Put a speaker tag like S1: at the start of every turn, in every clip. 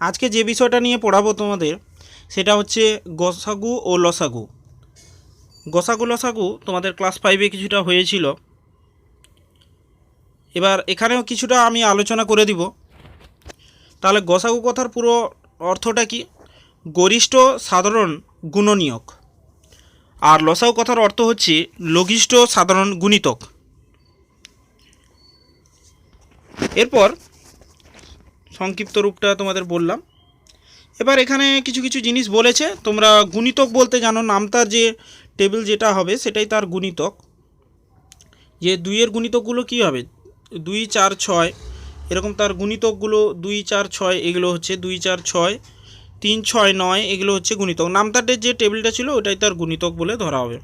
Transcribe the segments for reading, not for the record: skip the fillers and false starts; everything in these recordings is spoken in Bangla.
S1: আজকে যে বিষয়টা নিয়ে পড়াবো তোমাদের সেটা হচ্ছে গসাগু ও লসাগু। গসাগু লসাগু তোমাদের ক্লাস 5-এ কিছুটা হয়েছিল, এবার এখানেও কিছুটা আমি আলোচনা করে দিব। তাহলে গসাগু কথার পুরো অর্থটা কি? গরিষ্ঠ সাধারণ গুণনীয়ক। আর লসাগু কথার অর্থ হচ্ছে লঘিষ্ঠ সাধারণ গুণিতক। এরপর সংক্ষিপ্ত রূপটা তোমাদের বললাম। এবার এখানে কিছু কিছু জিনিস বলেছে, তোমরা গুণিতক বলতে জানো নামতার যে টেবিল যেটা হবে সেটাই তার গুণিতক। যে দুইয়ের গুণিতকগুলো কী হবে, 2, 4, 6 এরকম তার গুণিতকগুলো 2, 4, 6 এগুলো হচ্ছে 2, 4, 6, 3, 6, 9 এগুলো হচ্ছে গুণিতক। নামতারের যে টেবিলটা ছিল ওটাই তার গুণিতক বলে ধরা হবে।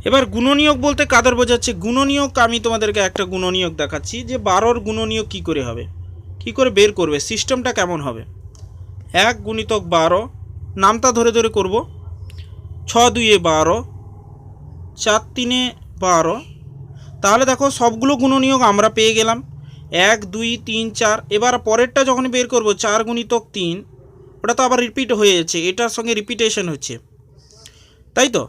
S1: এবার গুণনীয়ক বলতে কাদের বোঝাচ্ছে? গুণনীয়ক আমি তোমাদেরকে একটা গুণনীয়ক দেখাচ্ছি যে 12-র গুণনীয়ক কী করে হবে, কী করে বের করবে, সিস্টেমটা কেমন হবে। 1 গুণিতক 12 নামতা ধরে ধরে করব। 6 2 12, 4 3 12। তাহলে দেখো সবগুলো গুণনীয়ক আমরা পেয়ে গেলাম, 1 2 3 4। এবার পরেরটা যখন বের করব 4 গুণিতক 3, ওটা তো আবার রিপিট হয়ে যাচ্ছে, এটার সঙ্গে রিপিটেশন হচ্ছে, তাই তো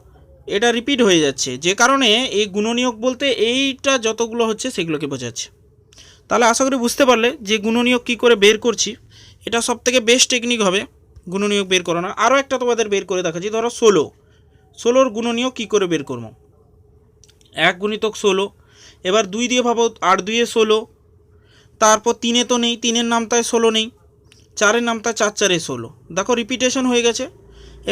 S1: এটা রিপিট হয়ে যাচ্ছে, যে কারণে এই গুণনীয়ক বলতে এইটা যতগুলো হচ্ছে সেগুলোকে বোঝাচ্ছে। তাহলে আশা করি বুঝতে পারলে যে গুণনীয়ক কী করে বের করছি। এটা সবথেকে বেস্ট টেকনিক হবে গুণনীয়ক বের করানো। আরও একটা তোমাদের বের করে দেখাচ্ছি, ধরো 16-র গুণনীয়ক কী করে বের করবো। 1 গুণিতক 16, এবার 2 দিয়ে ভাবো, 8 2 16, তারপর 3-এ তো নেই, 3-এর নামতায় 16 নেই, 4-এর নামতায় 4 4 16, দেখো রিপিটেশন হয়ে গেছে।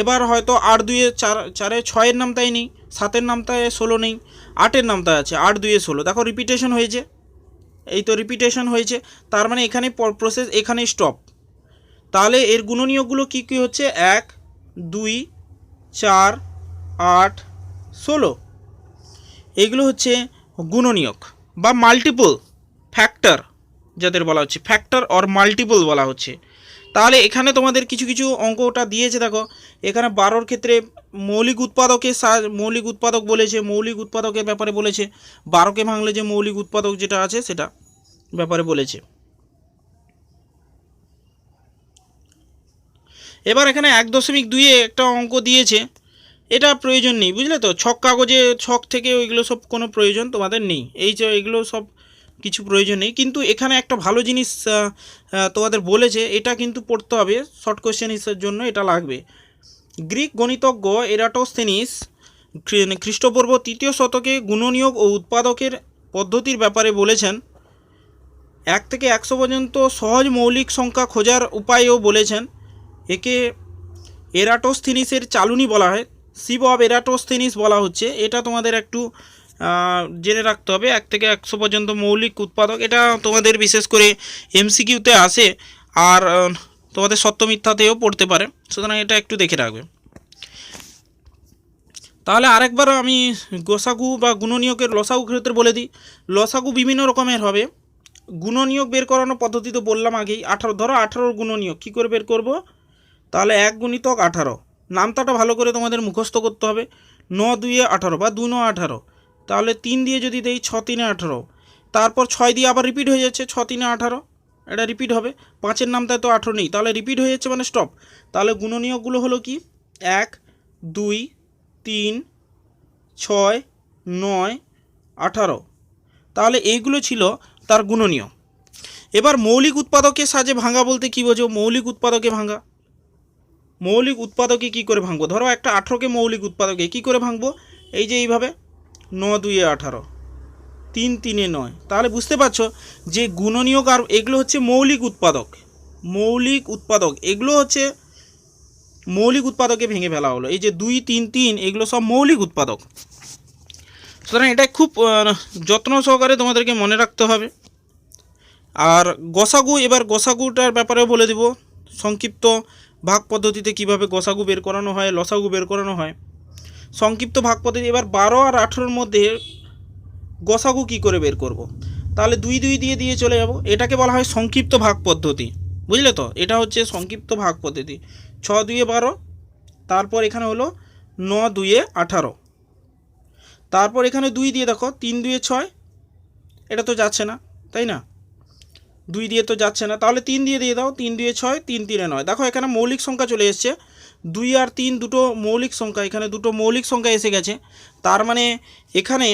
S1: এবার হয়তো 8 2 4 6-এর নামতায় নেই, 7-এর নামতায় 16 নেই, 8-এর নামতায় আছে, 8 2 16, দেখো রিপিটেশন হয়েছে। এই তো রিপিটেশন হয়েছে, তার মানে এখানে প্রসেস এখানেই স্টপ। তাহলে এর গুণনীয়কগুলো কী কী হচ্ছে, 1 2 4 8 16, এইগুলো হচ্ছে গুণনীয়ক বা মাল্টিপল ফ্যাক্টর, যাদের বলা হচ্ছে ফ্যাক্টর অর মাল্টিপল বলা হচ্ছে। তাহলে এখানে তোমাদের কিছু কিছু অঙ্কটা দিয়েছে, দেখো এখানে 12-র ক্ষেত্রে মৌলিক উৎপাদক বলেছে, মৌলিক উৎপাদকের ব্যাপারে বলেছে, 12কে ভাঙলে যে মৌলিক উৎপাদক যেটা আছে সেটা ব্যাপারে বলেছে। এবার এখানে 1.2-এ একটা অঙ্ক দিয়েছে, এটা প্রয়োজন নেই, বুঝলে তো। ছক কাগজে ছক থেকে ওইগুলো সব কোনো প্রয়োজন তোমাদের নেই, এই যে এগুলো সব কিছু প্রয়োজন নেই। কিন্তু এখানে একটা ভালো জিনিস তোমাদের বলেছে, এটা কিন্তু পড়তে হবে, শর্ট কোশ্চেন হিসেবের জন্য এটা লাগবে। গ্রিক গণিতজ্ঞ এরাটোস্থেনিস খ্রিস্টপূর্ব 3য় শতকে গুণনীয়ক ও উৎপাদকের পদ্ধতির ব্যাপারে বলেছেন। 1 থেকে 100 পর্যন্ত সহজ মৌলিক সংখ্যা খোঁজার উপায়ও বলেছেন। একে এরাটোস্থেনিসের চালুনি বলা হয়, সিপ অফ এরাটোস্থেনিস বলা হচ্ছে। এটা তোমাদের একটু জেনে রাখতে হবে। 1 থেকে 100 পর্যন্ত মৌলিক উৎপাদক, এটা তোমাদের বিশেষ করে এমসিকিউতে আসে, আর তোমাদের সত্য মিথ্যাতেও পড়তে পারে, সুতরাং এটা একটু দেখে রাখবে। তাহলে আরেকবার আমি গোসাগু বা গুণনীয়কের লসাগু ক্ষেত্রে বলে দিই। লসাগু বিভিন্ন রকমের হবে। গুণনীয়ক বের করানোর পদ্ধতি তো বললাম আগেই, 18। ধরো 18-র গুণনীয়ক কী করে বের করব, তাহলে 1 গুণিতক 18, নামতাটা ভালো করে তোমাদের মুখস্থ করতে হবে। 9 2 18 বা 2 9 18, তাহলে 3 দিয়ে যদি দেই 6 3 18, তারপর 6 দিয়ে আবার রিপিট হয়ে যাচ্ছে, 6 3 18, এটা রিপিট হবে। 5-এর নামতায় তো 18 নেই, তাহলে রিপিট হয়ে যাচ্ছে মানে স্টপ। তাহলে গুণনীয়কগুলো হলো কি, 1 2 3 6 9 18, তাহলে এইগুলো ছিল তার গুণনীয়ক। এবার মৌলিক উৎপাদকের সাহায্যে ভাঙা বলতে কী বোঝো? মৌলিক উৎপাদকে ভাঙা, মৌলিক উৎপাদকে কী করে ভাঙবো? ধরো একটা 18কে মৌলিক উৎপাদকে কী করে ভাঙবো, এই যে এইভাবে 9 2 18, 3 3 9। তাহলে বুঝতে পারছো যে গুণনীয়ক আর এগুলো হচ্ছে মৌলিক উৎপাদক। মৌলিক উৎপাদক এগুলো হচ্ছে মৌলিক উৎপাদকে ভেঙে ফেলা হলো। এই যে 2 3 3 এগুলো সব মৌলিক উৎপাদক। সুতরাং এটা খুব যত্ন সহকারে তোমাদেরকে মনে রাখতে হবে। আর গসাগু, এবার গসাগুটার ব্যাপারেও বলে দেব, সংক্ষিপ্ত ভাগ পদ্ধতিতে কিভাবে গসাগু বের করানো হয়, লসাগু বের করানো হয়, সংক্ষিপ্ত ভাগ পদ্ধতি। এবার 12 আর 18-র মধ্যে গসাগু কী করে বের করব, তাহলে 2 2 দিয়ে চলে যাব, এটাকে বলা হয় সংক্ষিপ্ত ভাগ পদ্ধতি, বুঝলে তো। এটা হচ্ছে সংক্ষিপ্ত ভাগ পদ্ধতি। 6 2 12, তারপর এখানে হলো 9 2 18, তারপর এখানে 2 দিয়ে দেখো 3 2 6, এটা তো যাচ্ছে না, তাই না। 2 দিয়ে তো যাচ্ছে না, তাহলে 3 দিয়ে দাও। 3 2 6, 3 3 9। দেখো এখানে মৌলিক সংখ্যা চলে এসছে, 2 আর 3 দুটো মৌলিক সংখ্যা, এখানে দুটো মৌলিক সংখ্যা এসে গেছে। তার মানে এখানে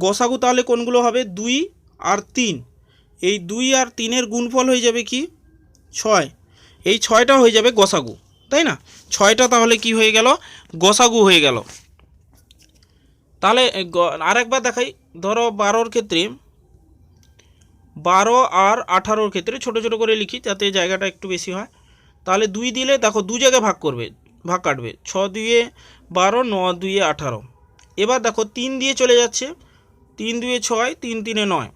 S1: গসাগু তাহলে কোনগুলো হবে? 2 আর 3। এই 2 আর 3-এর গুণফল হয়ে যাবে কি? 6। এই 6টা হয়ে যাবে গসাগু, তাই না? 6টা তাহলে কি হয়ে গেল? গসাগু হয়ে গেল। তাহলে আরেকবার দেখাই, ধরো 12-র ক্ষেত্রে, 12 আর 18-র ক্ষেত্রে ছোট ছোট করে লিখি যাতে জায়গাটা একটু বেশি হয়। তাহলে 2 দিলে দেখো 2 জায়গায় ভাগ কাটবে, 6 2 12, 9 2 18। এবার দেখো 3 দিয়ে চলে যাচ্ছে, 3 2 6, 3 3 9।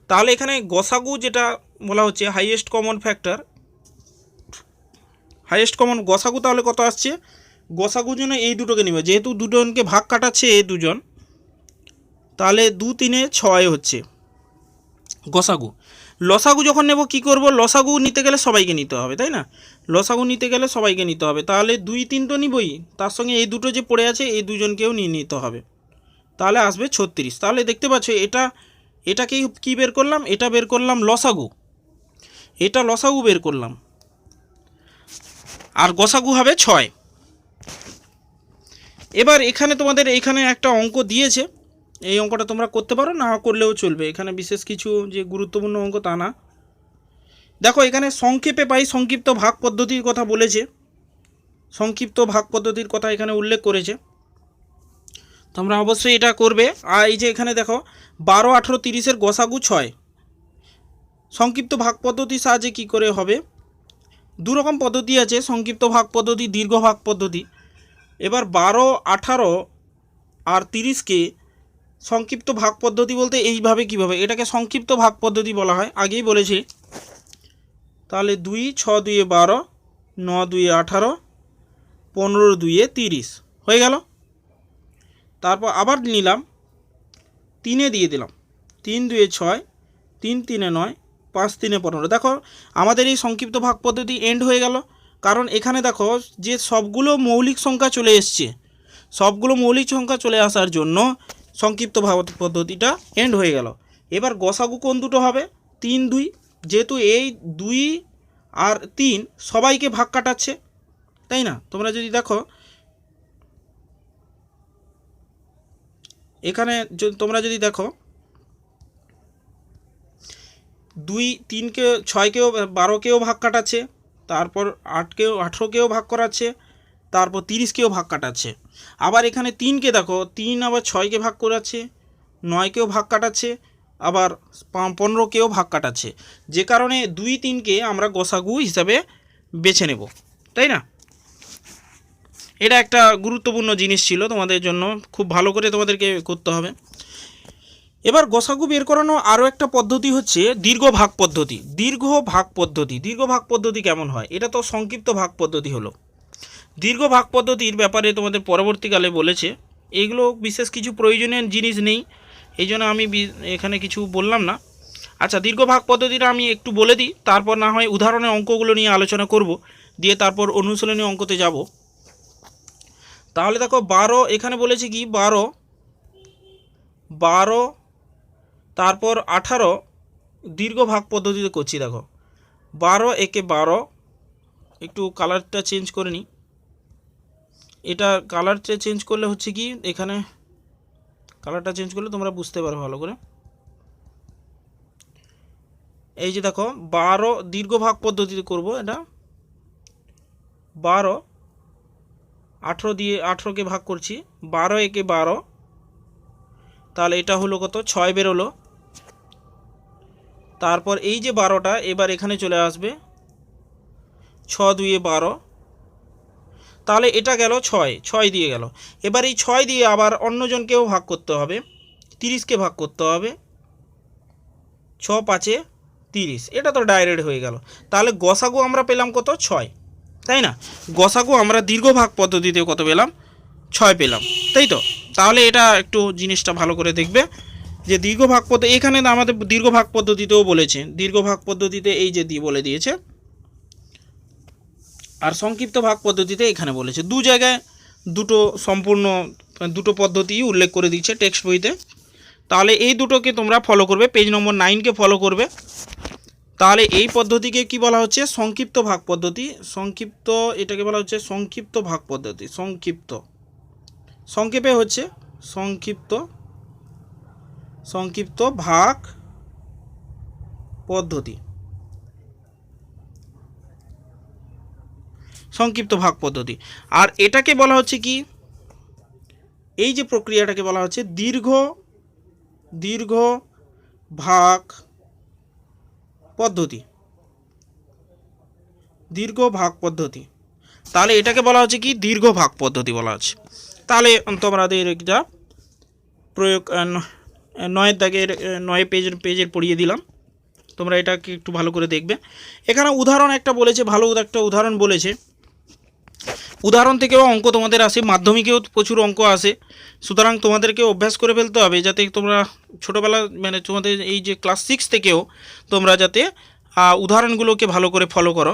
S1: তাহলে এখানে গসাগু যেটা বলা হচ্ছে highest common factor, highest common গসাগু তাহলে কত আসছে? গসাগুর জন্য এই দুটোকে নিবে, যেহেতু দুজনকে ভাগ কাটাচ্ছে এই দুজন, তাহলে 2 3 6 হচ্ছে গসাগু। লসাগু যখন নেব কি করব? লসাগু নিতে গেলে সবাইকে নিতে হবে, তাই না? লসাগু নিতে গেলে সবাইকে নিতে হবে, তাহলে 2 3 তো নিবই, তার সঙ্গে এই দুটো যে পড়ে আছে এই দুজনকেও নিয়ে নিতে হবে, তাহলে আসবে 36। তাহলে দেখতে পাচ্ছ এটাকেই কি বের করলাম? এটা বের করলাম লসাগু, এটা লসাগু বের করলাম, আর গসাগু হবে 6। এবার এখানে তোমাদের এইখানে একটা অঙ্ক দিয়েছে, এই অঙ্কটা তোমরা করতে পারো, না করলেও চলবে, এখানে বিশেষ কিছু যে গুরুত্বপূর্ণ অঙ্ক তা না। দেখো এখানে সংক্ষেপে পাই সংক্ষিপ্ত ভাগ পদ্ধতির কথা বলেছে, সংক্ষিপ্ত ভাগ পদ্ধতির কথা এখানে উল্লেখ করেছে, তোমরা অবশ্যই এটা করবে। আর এই যে এখানে দেখো 12 18 30-এর গসাগু 6, সংক্ষিপ্ত ভাগ পদ্ধতির সাহায্যে কী করে হবে? দু রকম পদ্ধতি আছে, সংক্ষিপ্ত ভাগ পদ্ধতি, দীর্ঘ ভাগ পদ্ধতি। এবার 12 18 আর 30-কে সংক্ষিপ্ত ভাগ পদ্ধতি বলতে এইভাবে কীভাবে, এটাকে সংক্ষিপ্ত ভাগ পদ্ধতি বলা হয়, আগেই বলেছি। তাহলে 2 6 2 12, 9 2 18, 15 2 30 হয়ে গেল। তারপর আবার নিলাম, 3 দিয়ে দিলাম, 3 2 6, 3 3 9, 5 3 15। দেখো আমাদের এই সংক্ষিপ্ত ভাগ পদ্ধতি এন্ড হয়ে গেল, কারণ এখানে দেখো যে সবগুলো মৌলিক সংখ্যা চলে এসছে, সবগুলো মৌলিক সংখ্যা চলে আসার জন্য সংক্ষিপ্ত ভাগ পদ্ধতিটা এন্ড হয়ে গেল। এবার গসাগু কোন দুটো হবে? 3 2, যেহেতু এই 2 আর 3 সবাইকে ভাগ কাটাচ্ছে, তাই না? তোমরা যদি দেখো এখানে তোমরা যদি দেখো 2 3-কে 6-কেও 12-কেও ভাগ কাটাচ্ছে, তারপর 8-কেও 18-কেও ভাগ করাচ্ছে, তারপর 30-কেও ভাগ কাটাচ্ছে। আবার এখানে 3-কে দেখো 3 আবার 6-কে ভাগ করাচ্ছে, 9-কেও ভাগ কাটাচ্ছে, আবার 15-কেও ভাগ কাটাচ্ছে, যে কারণে 2 3-কে আমরা গসাগু হিসাবে বেছে নেব, তাই না? এটা একটা গুরুত্বপূর্ণ জিনিস ছিল তোমাদের জন্য, খুব ভালো করে তোমাদেরকে করতে হবে। এবার গসাগু বের করানো আরও একটা পদ্ধতি হচ্ছে দীর্ঘ ভাগ পদ্ধতি। দীর্ঘ ভাগ পদ্ধতি কেমন হয়? এটা তো সংক্ষিপ্ত ভাগ পদ্ধতি হলো। দীর্ঘ ভাগ পদ্ধতির ব্যাপারে তোমাদের পরবর্তীকালে বলেছে, এইগুলো বিশেষ কিছু প্রয়োজনীয় জিনিস নেই, এই জন্য আমি এখানে কিছু বললাম না। আচ্ছা, দীর্ঘ ভাগ পদ্ধতিটা আমি একটু বলে দিই, তারপর না হয় উদাহরণের অঙ্কগুলো নিয়ে আলোচনা করব, দিয়ে তারপর অনুশীলনী অঙ্কতে যাব। তাহলে দেখো 12, এখানে বলেছে কি 12 তারপর 18 দীর্ঘ ভাগ পদ্ধতিতে করছি। দেখো 12 একে 12, একটু কালারটা চেঞ্জ করে নিই, এটা কালারটা চেঞ্জ করলে হচ্ছে কি, এখানে কালারটা চেঞ্জ করলে তোমরা বুঝতে পারো ভালো করে। এই যে দেখো 12 দীর্ঘ ভাগ পদ্ধতিতে করব, এটা 12 18 দিয়ে 18-কে ভাগ করছি, 12 একে 12, তাহলে এটা হলো কত? 6 বেরোলো। তারপর এই যে 12টা এবার এখানে চলে আসবে, 6 2 12, তাহলে এটা গেল 6 দিয়ে গেল। এবার এই 6 দিয়ে আবার অন্যজনকেও ভাগ করতে হবে, 30-কে ভাগ করতে হবে, 6 5 30, এটা তো ডাইরেক্ট হয়ে গেল। তাহলে গসাগু আমরা পেলাম কত? 6, তাই না? গসাগু আমরা দীর্ঘ ভাগ পদ্ধতিতে কত পেলাম? 6 পেলাম, তাই তো? তাহলে এটা একটু জিনিসটা ভালো করে দেখবে যে দীর্ঘ ভাগ পদ্ধতি, এখানে আমাদের দীর্ঘ ভাগ পদ্ধতিতেও বলেছে, দীর্ঘ ভাগ পদ্ধতিতে এই যে বলে দিয়েছে, আর সংক্ষিপ্ত ভাগ পদ্ধতিতে এখানে বলেছে। দু জায়গায় দুটো পদ্ধতি উল্লেখ করে দিচ্ছে টেক্সট বইতে। তাহলে এই দুটোকে তোমরা ফলো করবে, পেজ নম্বর 9-কে ফলো করবে, তাহলে এই পদ্ধতিকে কি বলা হচ্ছে? সংক্ষিপ্ত ভাগ পদ্ধতি। সংক্ষিপ্ত, এটাকে বলা হচ্ছে সংক্ষিপ্ত ভাগ পদ্ধতি। সংক্ষেপে হচ্ছে সংক্ষিপ্ত ভাগ পদ্ধতি। সংক্ষিপ্ত ভাগ পদ্ধতি। আর এটাকে বলা হচ্ছে কি, এই যে প্রক্রিয়াটাকে বলা হচ্ছে দীর্ঘ ভাগ পদ্ধতি। দীর্ঘ ভাগ পদ্ধতি। তাহলে এটাকে বলা হচ্ছে কি, দীর্ঘ ভাগ পদ্ধতি বলা হচ্ছে। তাহলে তোমাদের একটা প্রয়োগ 9 দাগের 9 পেজের পড়িয়ে দিলাম, তোমরা এটাকে একটু ভালো করে দেখবে। এখানে উদাহরণ একটা বলেছে, ভালো একটা উদাহরণ বলেছে। উদাহরণ থেকেও অঙ্ক তোমাদের আসে, মাধ্যমিকেও প্রচুর অঙ্ক আসে। সুতরাং তোমাদেরকে অভ্যাস করে ফেলতে হবে যাতে তোমরা ছোটোবেলা, মানে তোমাদের এই যে ক্লাস 6 থেকেও তোমরা যাতে উদাহরণগুলোকে ভালো করে ফলো করো।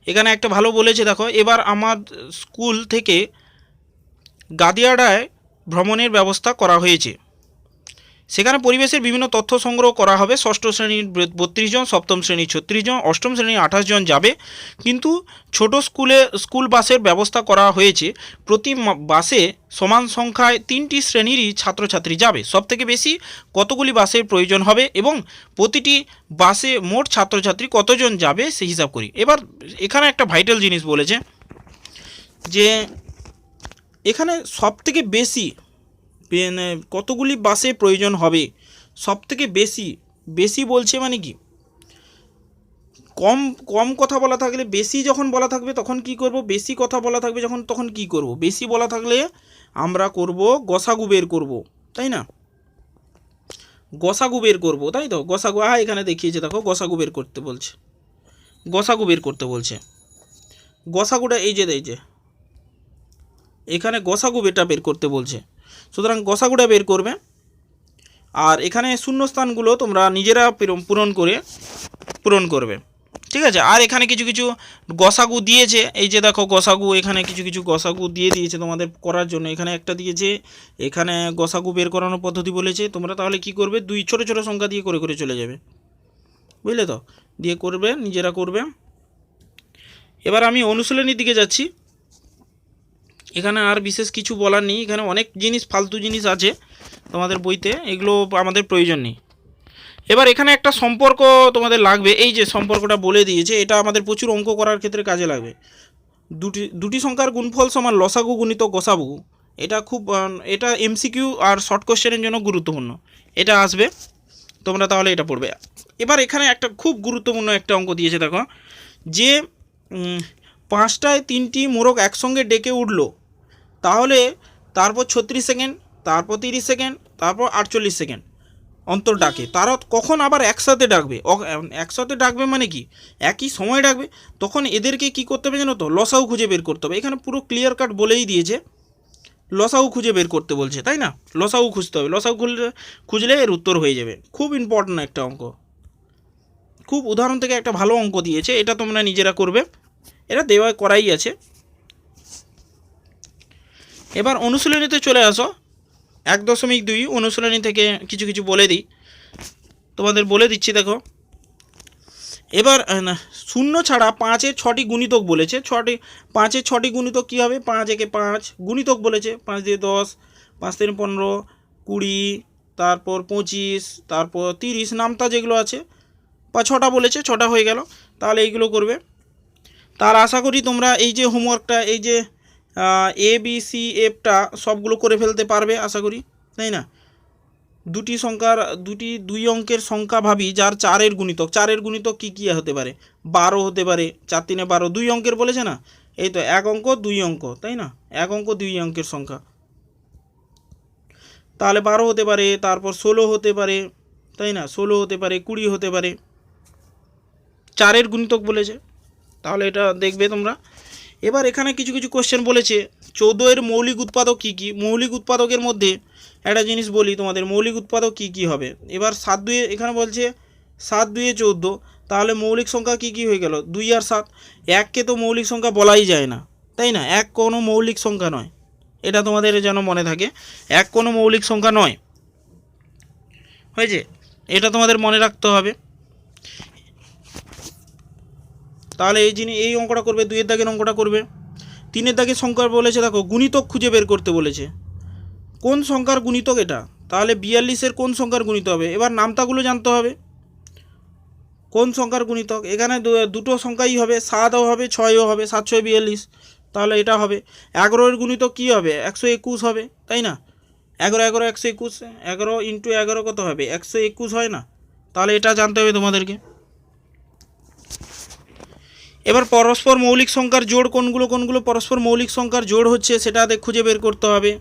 S1: এখানে একটা ভালো বলেছে, দেখো, এবার আমার স্কুল থেকে গাদিয়াড়ায় ভ্রমণের ব্যবস্থা করা হয়েছে। সেখানে পরিবেশের বিভিন্ন তথ্য সংগ্রহ করা হবে। ষষ্ঠ শ্রেণীর 32 জন, সপ্তম শ্রেণীর 36 জন, অষ্টম শ্রেণীর 28 জন যাবে। কিন্তু ছোট স্কুল বাসের ব্যবস্থা করা হয়েছে। প্রতি বাসে সমান সংখ্যায় 3টি শ্রেণীরই ছাত্রছাত্রী যাবে। সবথেকে বেশি কতগুলি বাসের প্রয়োজন হবে এবং প্রতিটি বাসে মোট ছাত্রছাত্রী কতজন যাবে সেই হিসাব করি। এবার এখানে একটা ভাইটাল জিনিস বলেছে যে এখানে সবথেকে বেশি কতগুলি বাসে প্রয়োজন হবে। সবথেকে বেশি বলছে মানে কি, কম কথা বলা থাকলে, বেশি যখন বলা থাকবে তখন কি করব, বেশি কথা বলা থাকবে যখন তখন কি করব, বেশি বলা থাকলে আমরা করব গসাগু বের করব, তাই না? গসাগু বের করব, তাই তো। গসাগু এখানে দেখিয়েছে, দেখো, গসাগু বের করতে বলছে। গসাগুটা এই যে এখানে গসাগু বের করতে বলছে। সুতরাং গসাগুটা বের করবে। আর এখানে শূন্যস্থানগুলো তোমরা নিজেরা পূরণ করবে, ঠিক আছে। আর এখানে কিছু গসাগু দিয়েছে, এই যে দেখো গসাগু, এখানে কিছু গসাগু দিয়েছে তোমাদের করার জন্য। এখানে একটা দিয়েছে, এখানে গসাগু বের করানোর পদ্ধতি বলেছে। তোমরা তাহলে কি করবে, 2 ছোট সংখ্যা দিয়ে করে চলে যাবে, বুঝলে তো, দিয়ে করবে, নিজেরা করবে। এবার আমি অনুশীলনীর দিকে যাচ্ছি। এখানে আর বিশেষ কিছু বলার নেই। এখানে অনেক ফালতু জিনিস আছে তোমাদের বইতে, এগুলো আমাদের প্রয়োজন নেই। এবার এখানে একটা সম্পর্ক তোমাদের লাগবে, এই যে সম্পর্কটা বলে দিয়েছে, এটা আমাদের প্রচুর অঙ্ক করার ক্ষেত্রে কাজে লাগবে। দুটি সংখ্যার গুণফল সমান লসাগু গুণিত গসাগু। এটা এমসিকিউ আর শর্ট কোশ্চেনের জন্য গুরুত্বপূর্ণ, এটা আসবে, তোমরা তাহলে এটা পড়বে। এবার এখানে একটা খুব গুরুত্বপূর্ণ একটা অঙ্ক দিয়েছে, দেখো, যে 5টায় 3টি মোরগ একসঙ্গে ডেকে উঠল, তাহলে তারপর 36 সেকেন্ড, তারপর 30 সেকেন্ড, তারপর 48 সেকেন্ড অন্তর ডাকে। তারা কখন আবার একসাথে ডাকবে মানে কি, একই সময় ডাকবে। তখন এদেরকে কি করতে হবে জানো তো, লসাগু খুঁজে বের করতে হবে। এখানে পুরো ক্লিয়ার কাট বলেই দিয়েছে, লসাগু খুঁজে বের করতে বলছে, তাই না? লসাগু খুঁজতে হবে, লসাগু খুঁজলে এর উত্তর হয়ে যাবে। খুব ইম্পর্ট্যান্ট একটা অঙ্ক, খুব উদাহরণ থেকে একটা ভালো অঙ্ক দিয়েছে, এটা তোমরা নিজেরা করবে, এটা করাই আছে। এবার অনুশীলনীতে চলে আসো। 1.2 অনুশীলনী থেকে কিছু বলে দিই, তোমাদের বলে দিচ্ছি, দেখো। এবার 0 ছাড়া 5-এর 6টি গুণিতক বলেছে। 5-এর 6টি গুণিতক কী হবে, 5 একে 5 গুণিতক বলেছে, 5 দিয়ে 10, 5 3 15, 20, তারপর 25, তারপর 30, নামতা যেগুলো আছে, 6টা বলেছে, 6টা হয়ে গেল। তাহলে এইগুলো করবে। তার আশা করি তোমরা এই যে হোমওয়ার্কটা, এই যে ABCFটা সবগুলো করে ফেলতে পারবে আশা করি, তাই না? দুই অঙ্কের সংখ্যা ভাবি যার 4-এর গুণিতক। 4-এর গুণিতক কী হতে পারে, 12 হতে পারে, 4 3 12, 2 অঙ্কের বলেছে না, এই তো 1 অঙ্ক 2 অঙ্ক, তাই না? 1 অঙ্ক 2 অঙ্কের সংখ্যা, তাহলে 12 হতে পারে, তারপর 16 হতে পারে, তাই না? 16 হতে পারে, 20 হতে পারে। 4-এর গুণিতক বলেছে, তাহলে এটা দেখবে তোমরা। এবার এখানে কিছু কোশ্চেন বলেছে, 14-এর মৌলিক উৎপাদক কী কী। মৌলিক উৎপাদকের মধ্যে একটা জিনিস বলি তোমাদের, মৌলিক উৎপাদক কী হবে। এবার 7 2, এখানে বলছে 7 2 14, তাহলে মৌলিক সংখ্যা কী হয়ে গেল, 2 আর 7। 1কে তো মৌলিক সংখ্যা বলাই যায় না, তাই না? 1 কোনো মৌলিক সংখ্যা নয়, এটা তোমাদের যেন মনে থাকে, 1 কোনো মৌলিক সংখ্যা নয়, হয়েছে, এটা তোমাদের মনে রাখতে হবে। তাহলে এই অঙ্কটা করবে, 2-এর দাগের অঙ্কটা করবে। 3-এর দাগের সংখ্যা বলেছে, দেখো গুণিতক খুঁজে বের করতে বলেছে। কোন সংখ্যার গুণিতক এটা? তাহলে 42-এর কোন সংখ্যার গুণিতক হবে? এবার নামতাগুলো জানতে হবে কোন সংখ্যার গুণিতক। এখানে দুটো সংখ্যাই হবে, 7ও হবে 6ও হবে, 7 6 42। তাহলে এটা হবে 11-এর গুণিতক কী হবে? 121 হবে, তাই না? 11 11 121, 11 ইন্টু 11 কত হবে? 121 হয় না? তাহলে এটা জানতে হবে তোমাদেরকে। এবার পরস্পর মৌলিক সংখ্যার জোড় কোনগুলো পরস্পর মৌলিক সংখ্যার জোড় হচ্ছে সেটা খুঁজে বের করতে হবে।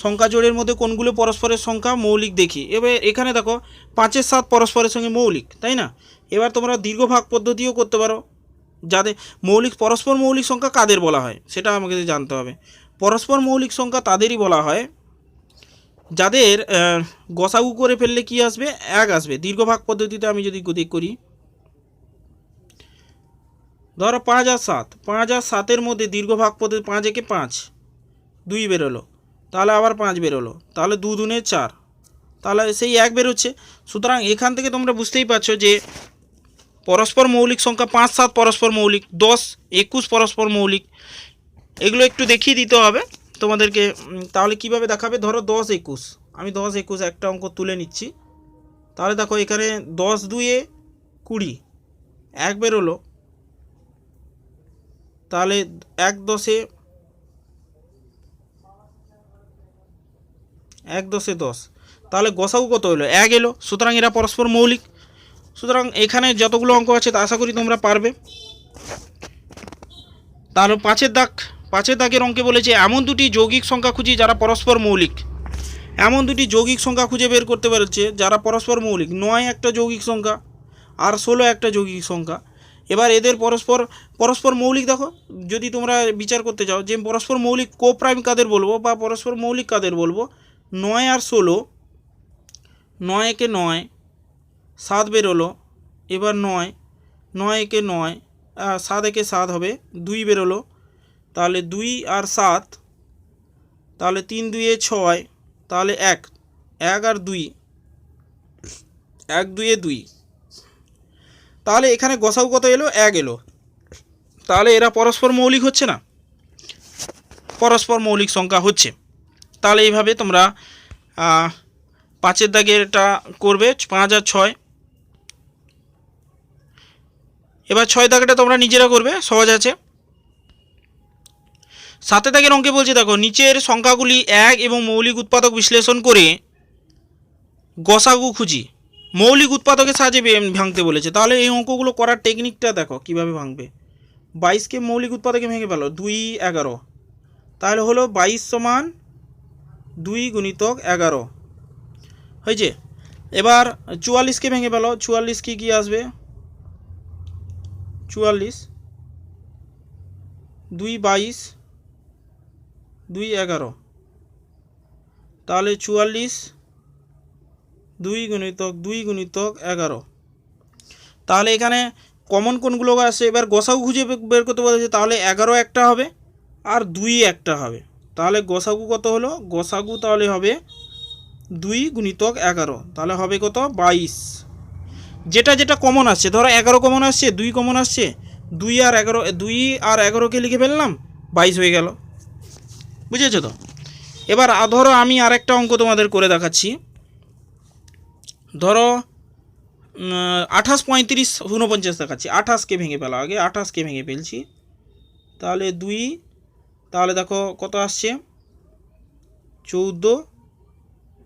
S1: সংখ্যা জোড়ের মধ্যে কোনগুলো পরস্পরের সংখ্যা মৌলিক দেখি। এবার এখানে দেখো 5-এর 7 পরস্পরের সঙ্গে মৌলিক, তাই না? এবার তোমরা দীর্ঘভাগ পদ্ধতিও করতে পারো। যাদের পরস্পর মৌলিক সংখ্যা কাদের বলা হয় সেটা আমাকে জানতে হবে। পরস্পর মৌলিক সংখ্যা তাদেরই বলা হয় যাদের গসাগু করে ফেললে কি আসবে? 1 আসবে। দীর্ঘভাগ পদ্ধতিতে আমি যদি করি, ধরো 5 আর 7, 5 আর 7-এর মধ্যে দীর্ঘভাগ পদ্ধতি 5 একে 5, 2 বেরোলো, তাহলে আবার 5 বেরোলো, তাহলে 2 2 4, তাহলে সেই 1 বেরোচ্ছে। সুতরাং এখান থেকে তোমরা বুঝতেই পারছো যে পরস্পর মৌলিক সংখ্যা 5 7 পরস্পর মৌলিক, 10 21 পরস্পর মৌলিক। এগুলো একটু দেখিয়ে দিতে হবে তোমাদেরকে। তাহলে কিভাবে দেখাবে? ধরো 10 21, আমি 10 21 একটা অঙ্ক তুলে নিচ্ছি। তাহলে দেখো এখানে 10 2 20, 1 বেরোলো, তাহলে 1 10 10, তাহলে গসাগু কত হলো? 1 এলো। সুতরাং এরা পরস্পর মৌলিক। সুতরাং এখানে যতগুলো অঙ্ক আছে তা আশা করি তোমরা পারবে। তাহলে 5-এর দাগের অঙ্কে বলেছে এমন দুটি যৌগিক সংখ্যা খুঁজি যারা পরস্পর মৌলিক। এমন দুটি যৌগিক সংখ্যা খুঁজে বের করতে পারছে যারা পরস্পর মৌলিক। 9 একটা যৌগিক সংখ্যা আর 16 একটা যৌগিক সংখ্যা। এবার এদের পরস্পর মৌলিক দেখো, যদি তোমরা বিচার করতে চাও যে পরস্পর মৌলিক কোপ্রাইম কাদের বলবো বা পরস্পর মৌলিক কাদের বলবো। 9 আর 16, 9 একে 9, 7 বেরোলো, এবার 9 9 একে 9, 7 একে 7 হবে, 2 বেরোলো, তাহলে 2 আর 7, তাহলে 3 2 6, তাহলে 1 1 আর 2, 1 2 2, তাহলে এখানে গসাগু কত এলো? 1 এলো। তাহলে এরা পরস্পর মৌলিক হচ্ছে না? পরস্পর মৌলিক সংখ্যা হচ্ছে। তাহলে এইভাবে তোমরা 5-এর দাগের এটা করবে, 5 আর 6। এবার 6 দাগেটা তোমরা নিজেরা করবে, সহজ আছে। 7 দাগের অঙ্কে বলছে দেখো নিচের সংখ্যাগুলি 1 এবং মৌলিক উৎপাদক বিশ্লেষণ করে গসাগু খুঁজি। মৌলিক উৎপাদকের সাহায্যে ভাঙতে বলেছে। তাহলে এই অঙ্কগুলো করার টেকনিকটা দেখো কিভাবে ভাঙবে। 22কে মৌলিক উৎপাদকে ভেঙে ফেলো, 2 11, তাহলে হলো 22 সমান 2 গুণিতক 11 হয়েছে। এবার 44কে ভেঙে ফেলো, 44 কি আসবে? 44 2 22 2 11, তাহলে 44 2 গুণিতক 11। তাহলে এখানে কমন কোনগুলো আসে? এবার গসাগু খুঁজে বের করতে বলেছে। তাহলে 11 একটা হবে আর 2 একটা হবে। তাহলে গসাগু কত হলো? গসাগু তাহলে হবে 2 গুণিতক 11, তাহলে হবে কত? 22। যেটা কমন আসছে, ধরো 11 কমন আসছে, 2 কমন আসছে, 2 আর 11কে লিখে ফেললাম, 22 হয়ে গেল। বুঝেছো তো? এবার ধরো আমি আরেকটা অঙ্ক তোমাদের করে দেখাচ্ছি। ধরো 28 35 49 দেখাচ্ছি। 28কে ভেঙে ফেলা, আগে 28কে ভেঙে ফেলছি, তাহলে 2, তাহলে দেখো কত আসছে? 14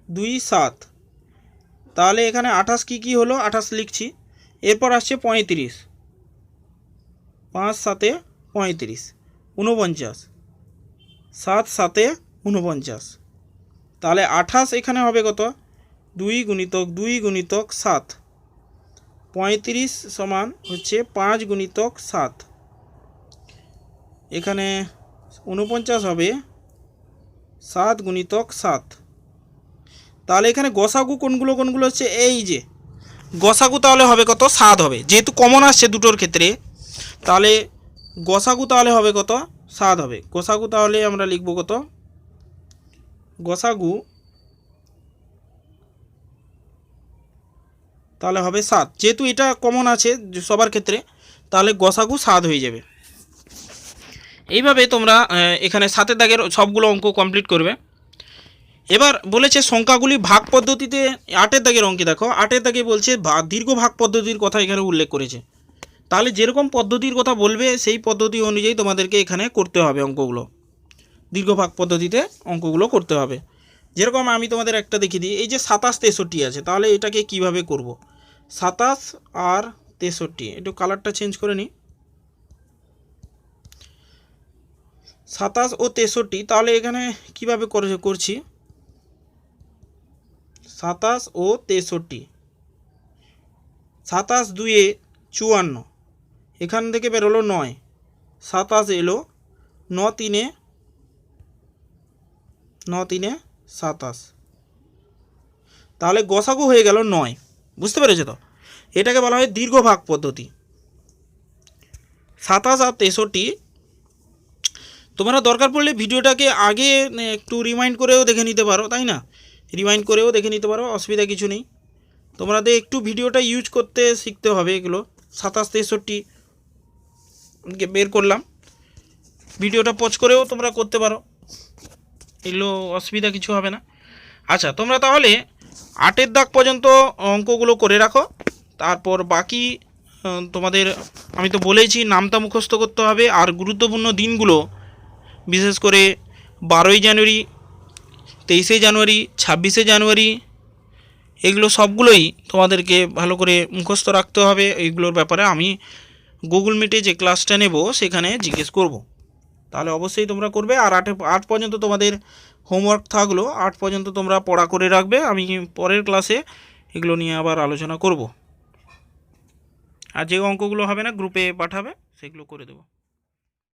S1: 2 7, তাহলে এখানে 28 কি হলো? 28 লিখছি। এরপর আসছে 35, 5 7 35, 49, 7 7 49, তাহলে 28 এখানে হবে কত? 2 গুণিতক 7, 35 সমান হচ্ছে 5 গুণিতক 7, এখানে 49 হবে 7 গুণিতক 7। তাহলে এখানে গসাগু কোনগুলো হচ্ছে? এই যে গসাগু তাহলে হবে কত? 7 হবে, যেহেতু কমন আসছে দুটোর ক্ষেত্রে। তাহলে গসাগু তাহলে হবে কত? 7 হবে। গসাগু তাহলে আমরা লিখব কত? গসাগু তাহলে হবে 7, যেহেতু এটা কমন আছে সবার ক্ষেত্রে, তাহলে গসাগু 7 হয়ে যাবে। এইভাবে তোমরা এখানে 7 দাগের সবগুলো অঙ্ক কমপ্লিট করবে। এবার বলেছে সংখ্যাগুলি ভাগ পদ্ধতিতে 8 দাগের অঙ্কে দেখো, 8 দাগে বলছে দীর্ঘ ভাগ পদ্ধতির কথা এখানে উল্লেখ করেছে। তাহলে যেরকম পদ্ধতির কথা বলবে সেই পদ্ধতি অনুযায়ী তোমাদেরকে এখানে করতে হবে অঙ্কগুলো, দীর্ঘ ভাগ পদ্ধতিতে অঙ্কগুলো করতে হবে। যেরকম আমি তোমাদের একটা দেখিয়ে দিই, এই যে 27 63 আছে, তাহলে এটাকে কিভাবে করব। 27 আর 63, একটু কালারটা চেঞ্জ করে নিই। 27 ও 63, তাহলে এখানে কিভাবে করছি। 27 ও 63, 27 2 54, এখান থেকে বেরোলো 9, 27 এলো, 9 3 27, তাহলে গসাগু হয়ে গেল 9। বুঝতে পেরেছো তো? এটাকে বলা হয় দীর্ঘ ভাগ পদ্ধতি। 27 আর 63 তোমরা দরকার পড়লে ভিডিওটাকে আগে একটু রিমাইন্ড করেও দেখে নিতে পারো, তাই না? রিমাইন্ড করেও দেখে নিতে পারো, অসুবিধা কিছু নেই। তোমাদের একটু ভিডিওটা ইউজ করতে শিখতে হবে। এগুলো 27 63 বের করলাম, ভিডিওটা পজ করেও তোমরা করতে পারো, এগুলো অসুবিধা কিছু হবে না। আচ্ছা, তোমরা তাহলে 8 দাগ পর্যন্ত অঙ্কগুলো করে রাখো। তারপর বাকি তোমাদের আমি তো বলেইছি নামটা মুখস্থ করতে হবে। আর গুরুত্বপূর্ণ দিনগুলো বিশেষ করে 12ই জানুয়ারি, 23শে জানুয়ারি, 26শে জানুয়ারি, এগুলো সবগুলোই তোমাদেরকে ভালো করে মুখস্থ রাখতে হবে। এইগুলোর ব্যাপারে আমি গুগল মিটে যে ক্লাসটা নেব সেখানে জিজ্ঞেস করব, তাহলে অবশ্যই তোমরা করবে। আর 8 পর্যন্ত তোমাদের হোমওয়ার্ক থাকলো, 8 পর্যন্ত তোমরা পড়া করে রাখবে। আমি পরের ক্লাসে এগুলো নিয়ে আবার আলোচনা করব। আর যে অঙ্কগুলো হবে না গ্রুপে পাঠাবে, সেগুলো করে দেবো।